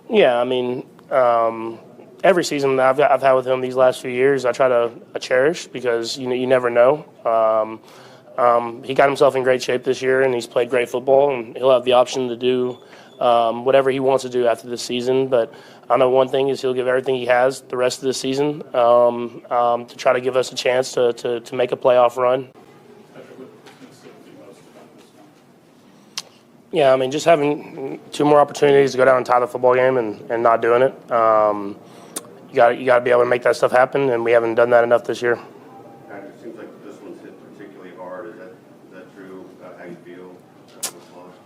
Yeah, I mean, every season that I've had with him these last few years, I try to cherish because you never know. He got himself in great shape this year, and he's played great football, and he'll have the option to do whatever he wants to do after this season. But I know one thing is he'll give everything he has the rest of the season to try to give us a chance to make a playoff run. Yeah, I mean, just having two more opportunities to go down and tie the football game and not doing it. You got to be able to make that stuff happen, and we haven't done that enough this year. It seems like this one's hit particularly hard. Is that true about how you feel?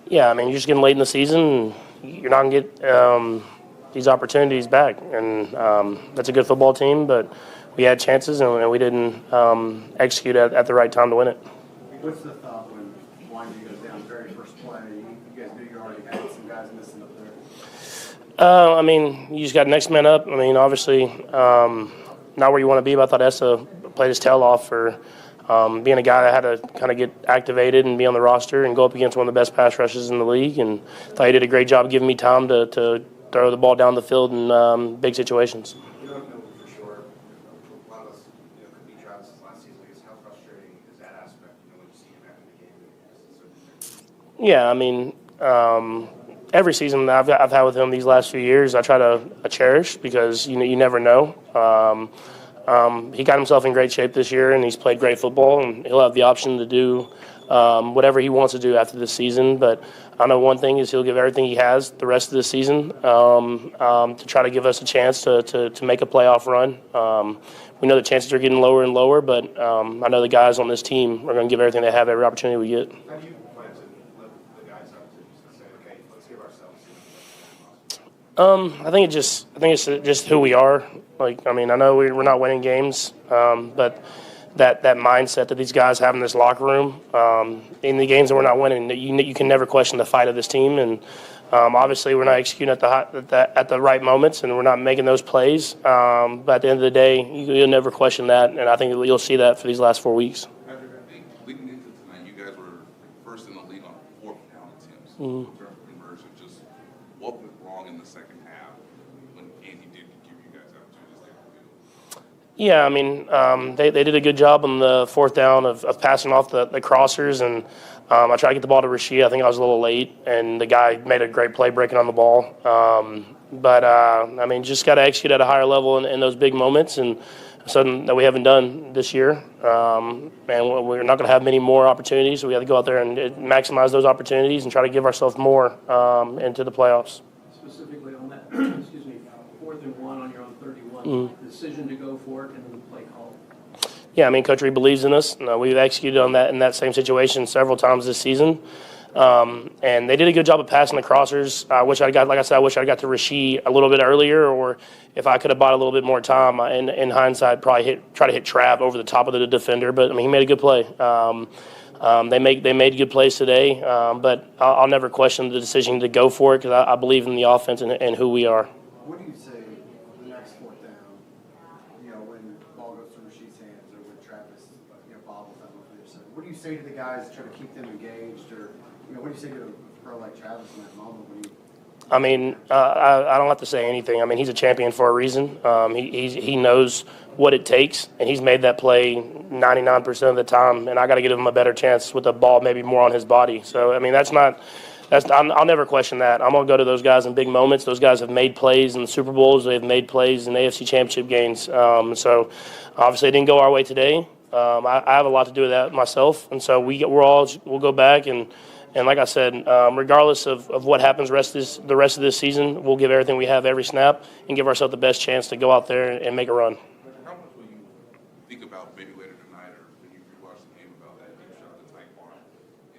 Yeah, I mean, you're just getting late in the season, and you're not going to get these opportunities back. And that's a good football team, but we had chances, and we didn't execute at the right time to win it. What's the thought when Weinstein goes down very first play? You guys knew you already had some guys missing up there. I mean, you just got next man up. I mean, obviously, not where you want to be, but I thought Essa played his tail off for being a guy that had to kind of get activated and be on the roster and go up against one of the best pass rushes in the league. And thought he did a great job giving me time to throw the ball down the field in big situations. You don't know for sure. A lot of us, could be Travis's last season. I guess how frustrating is that aspect? When you see him back in the game. Yeah, I mean, every season that I've had with him these last few years, I try to cherish because you never know. He got himself in great shape this year, and he's played great football, and he'll have the option to do whatever he wants to do after this season. But I know one thing is he'll give everything he has the rest of the season to try to give us a chance to make a playoff run. We know the chances are getting lower and lower, but I know the guys on this team are going to give everything they have every opportunity we get. How do you plan to lift the guys up to say, okay, let's give ourselves? I think it's just who we are. Like, I mean, I know we're not winning games, but that mindset that these guys have in this locker room, in the games that we're not winning, you can never question the fight of this team. And obviously, we're not executing at the right moments, and we're not making those plays. But at the end of the day, you'll never question that, and I think you'll see that for these last 4 weeks. Leading into tonight, you guys were first in the league on fourth down attempts. Mm-hmm. Conversion. Just what went wrong in the second half when Andy did give you guys opportunities to take the field? Yeah, I mean, they did a good job on the fourth down of passing off the crossers, and I tried to get the ball to Rashid. I think I was a little late, and the guy made a great play breaking on the ball. But I mean, just got to execute at a higher level in those big moments, and something that we haven't done this year. And we're not going to have many more opportunities, so we have to go out there and maximize those opportunities and try to give ourselves more into the playoffs. Specifically on that, 4th and 1 on your own 31, decision to go for it and then the play call. Yeah, I mean, Coach Reed believes in us. We've executed on that in that same situation several times this season. And they did a good job of passing the crossers. I wish I got to Rashid a little bit earlier, or if I could have bought a little bit more time. In hindsight, probably try to hit Trav over the top of the defender. But I mean, he made a good play. They made good plays today. But I'll never question the decision to go for it because I believe in the offense and who we are. What do you say the next 4th down? When the ball goes through Rashid's hands or when Travis, bobbles that over there. So what do you say to the guys to try to keep them engaged, or what do you say to a pro like Travis in that moment when you? I mean, I don't have to say anything. I mean, he's a champion for a reason. He knows what it takes, and he's made that play 99% of the time. And I got to give him a better chance with the ball, maybe more on his body. So I mean, I'll never question that. I'm gonna go to those guys in big moments. Those guys have made plays in the Super Bowls. They've made plays in AFC Championship games. So obviously, it didn't go our way today. I have a lot to do with that myself, and so we'll go back and like I said, regardless of what happens the rest of this season, we'll give everything we have every snap and give ourselves the best chance to go out there and make a run. How much will you think about maybe later tonight, or when you rewatch the game, about that deep shot to Tyquan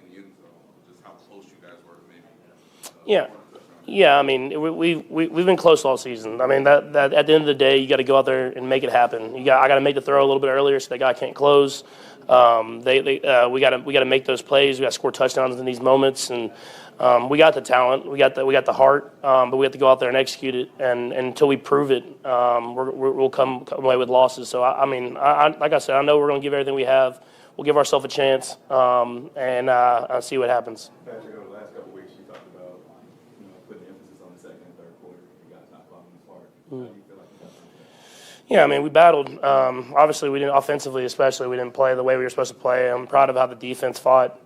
in the end zone, just how close you guys were to maybe? Yeah. I mean, we've been close all season. I mean, that at the end of the day, you got to go out there and make it happen. I got to make the throw a little bit earlier so the guy can't close. We got to make those plays. We got to score touchdowns in these moments, and we got the talent, we got the heart, but we have to go out there and execute it. And until we prove it, we'll come away with losses. So I mean, like I said, I know we're going to give everything we have. We'll give ourselves a chance, and see what happens. Patrick, over the last couple of weeks, you talked about putting emphasis on the second and third quarter. You got Yeah, I mean, we battled. Obviously, we didn't offensively, especially we didn't play the way we were supposed to play. I'm proud of how the defense fought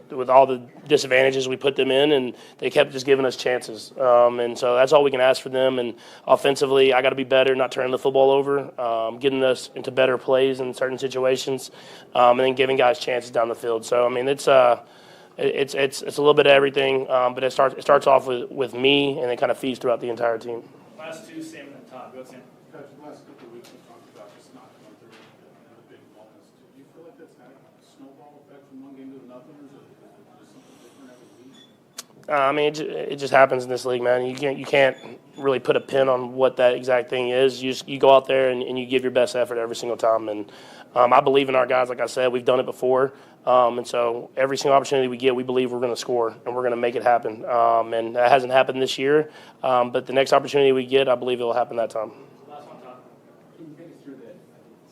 with all the disadvantages we put them in, and they kept just giving us chances. And so that's all we can ask for them. And offensively, I got to be better, not turning the football over, getting us into better plays in certain situations, and then giving guys chances down the field. So I mean, it's a little bit of everything, but it starts off with me, and it kind of feeds throughout the entire team. Last two, Sam and then Todd. Go, Sam. Coach, the last couple of weeks we talked about just not going through the big moments. Do you feel like that's had a snowball effect from one game to another, or is it just something different every week? I mean, it just happens in this league, man. You can't really put a pin on what that exact thing is. You go out there and you give your best effort every single time. And I believe in our guys. Like I said, we've done it before. And so every single opportunity we get, we believe we're going to score and we're going to make it happen. And that hasn't happened this year. But the next opportunity we get, I believe it will happen that time. Last one, Todd. Can you take us through the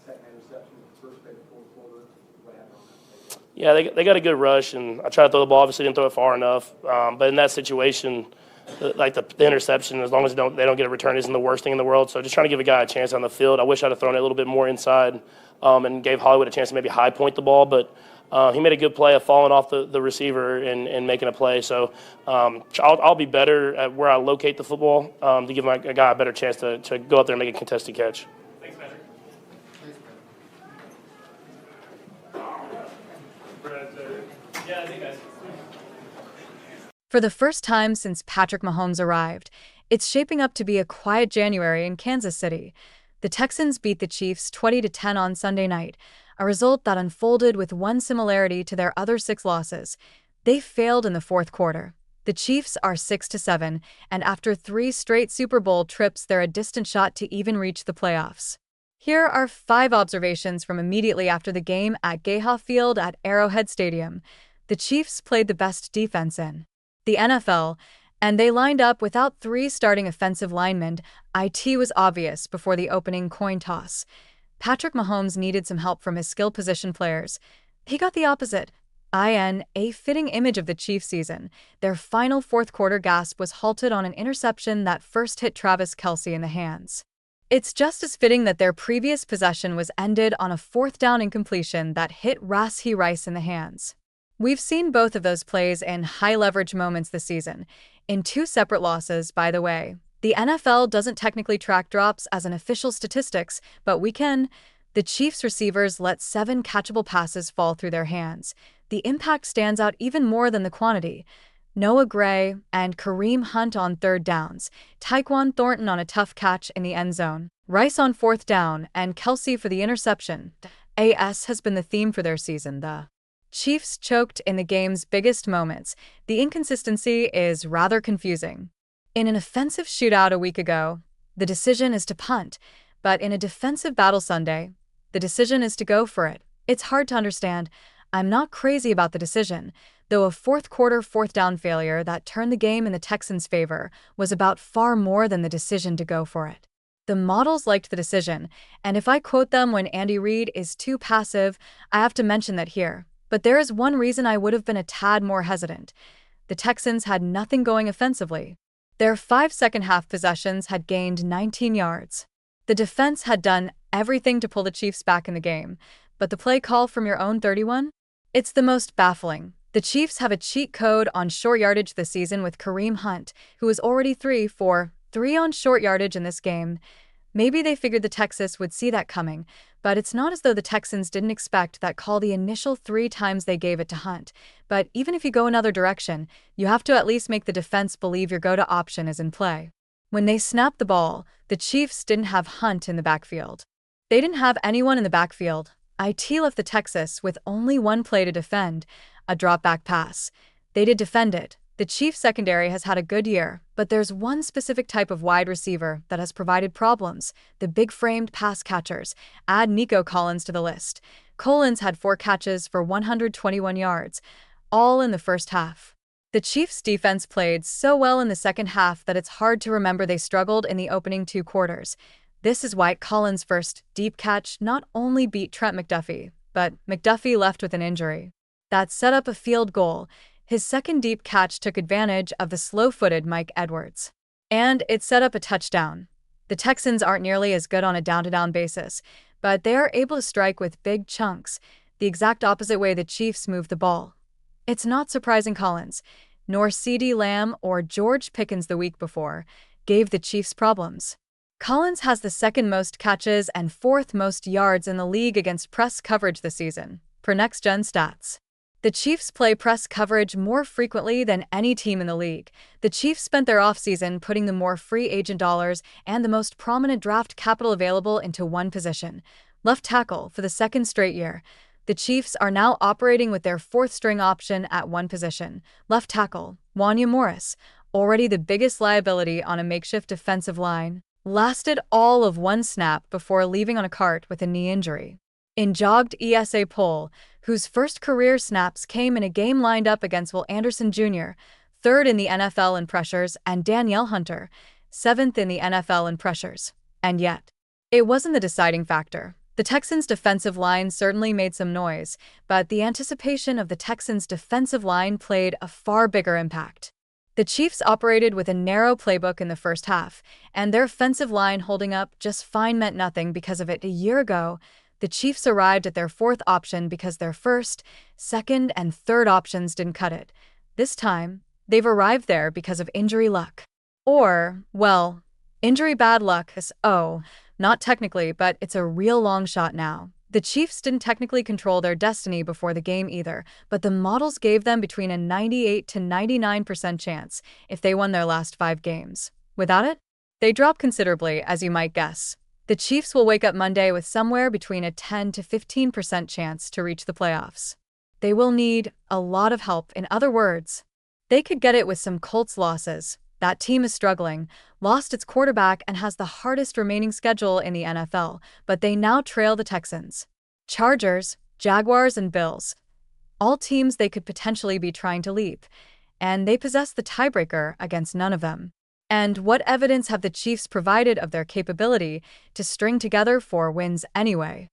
second interception, the first play, the fourth quarter? What happened on that play? Yeah, they got a good rush, and I tried to throw the ball. Obviously, didn't throw it far enough. But in that situation, like the interception, as long as they don't get a return, isn't the worst thing in the world. So just trying to give a guy a chance on the field. I wish I'd have thrown it a little bit more inside and gave Hollywood a chance to maybe high point the ball. But he made a good play of falling off the receiver and making a play. So I'll be better at where I locate the football to give a guy a better chance to go out there and make a contested catch. Thanks, Patrick. Thanks, man. Yeah, I think guys. For the first time since Patrick Mahomes arrived, it's shaping up to be a quiet January in Kansas City. The Texans beat the Chiefs 20-10 on Sunday night, a result that unfolded with one similarity to their other 6 losses. They failed in the fourth quarter. The Chiefs are 6-7, and after 3 straight Super Bowl trips, they're a distant shot to even reach the playoffs. Here are 5 observations from immediately after the game at Gayha Field at Arrowhead Stadium. The Chiefs played the best defense in the NFL, and they lined up without 3 starting offensive linemen. It was obvious before the opening coin toss. Patrick Mahomes needed some help from his skill position players. He got the opposite. A fitting image of the Chiefs season. Their final fourth quarter gasp was halted on an interception that first hit Travis Kelce in the hands. It's just as fitting that their previous possession was ended on a 4th down incompletion that hit Rashee Rice in the hands. We've seen both of those plays in high-leverage moments this season, in 2 separate losses, by the way. The NFL doesn't technically track drops as an official statistics, but we can. The Chiefs receivers let 7 catchable passes fall through their hands. The impact stands out even more than the quantity. Noah Gray and Kareem Hunt on 3rd downs, Tyquan Thornton on a tough catch in the end zone, Rice on 4th down, and Kelce for the interception. AS has been the theme for their season. The Chiefs choked in the game's biggest moments. The inconsistency is rather confusing. In an offensive shootout a week ago, the decision is to punt, but in a defensive battle Sunday, the decision is to go for it. It's hard to understand. I'm not crazy about the decision, though a fourth quarter 4th down failure that turned the game in the Texans' favor was about far more than the decision to go for it. The models liked the decision, and if I quote them when Andy Reid is too passive, I have to mention that here. But there is one reason I would have been a tad more hesitant. The Texans had nothing going offensively. Their 5 second-half possessions had gained 19 yards. The defense had done everything to pull the Chiefs back in the game, but the play call from your own 31? It's the most baffling. The Chiefs have a cheat code on short yardage this season with Kareem Hunt, who is already 3 for 3 on short yardage in this game. Maybe they figured the Texans would see that coming, but it's not as though the Texans didn't expect that call the initial 3 times they gave it to Hunt. But even if you go another direction, you have to at least make the defense believe your go-to option is in play. When they snapped the ball, the Chiefs didn't have Hunt in the backfield. They didn't have anyone in the backfield. It left the Texans with only one play to defend, a drop-back pass. They did defend it. The Chiefs secondary has had a good year, but there's one specific type of wide receiver that has provided problems: the big-framed pass catchers. Add Nico Collins to the list. Collins had 4 catches for 121 yards, all in the first half. The Chiefs' defense played so well in the second half that it's hard to remember they struggled in the opening 2 quarters. This is why Collins' first deep catch not only beat Trent McDuffie, but McDuffie left with an injury that set up a field goal. His second deep catch took advantage of the slow-footed Mike Edwards. And it set up a touchdown. The Texans aren't nearly as good on a down-to-down basis, but they are able to strike with big chunks, the exact opposite way the Chiefs move the ball. It's not surprising Collins, nor CeeDee Lamb or George Pickens the week before, gave the Chiefs problems. Collins has the second most catches and fourth most yards in the league against press coverage this season, per Next Gen Stats. The Chiefs play press coverage more frequently than any team in the league. The Chiefs spent their offseason putting the more free agent dollars and the most prominent draft capital available into one position, left tackle, for the second straight year. The Chiefs are now operating with their fourth-string option at one position, left tackle, Wanya Morris, already the biggest liability on a makeshift defensive line, lasted all of one snap before leaving on a cart with a knee injury. In jogged ESA Poll, whose first career snaps came in a game lined up against Will Anderson Jr., third in the NFL in pressures, and Danielle Hunter, seventh in the NFL in pressures. And yet, it wasn't the deciding factor. The Texans' defensive line certainly made some noise, but the anticipation of the Texans' defensive line played a far bigger impact. The Chiefs operated with a narrow playbook in the first half, and their offensive line holding up just fine meant nothing because of it. A year ago, the Chiefs arrived at their fourth option because their first, second, and third options didn't cut it. This time, they've arrived there because of injury luck. Or, well, injury bad luck. Not technically, but it's a real long shot now. The Chiefs didn't technically control their destiny before the game either, but the models gave them between a 98 to 99% chance if they won their last 5 games. Without it, they drop considerably, as you might guess. The Chiefs will wake up Monday with somewhere between a 10 to 15% chance to reach the playoffs. They will need a lot of help. In other words, they could get it with some Colts losses. That team is struggling, lost its quarterback, and has the hardest remaining schedule in the NFL, but they now trail the Texans, Chargers, Jaguars, and Bills. All teams they could potentially be trying to leap, and they possess the tiebreaker against none of them. And what evidence have the Chiefs provided of their capability to string together 4 wins anyway?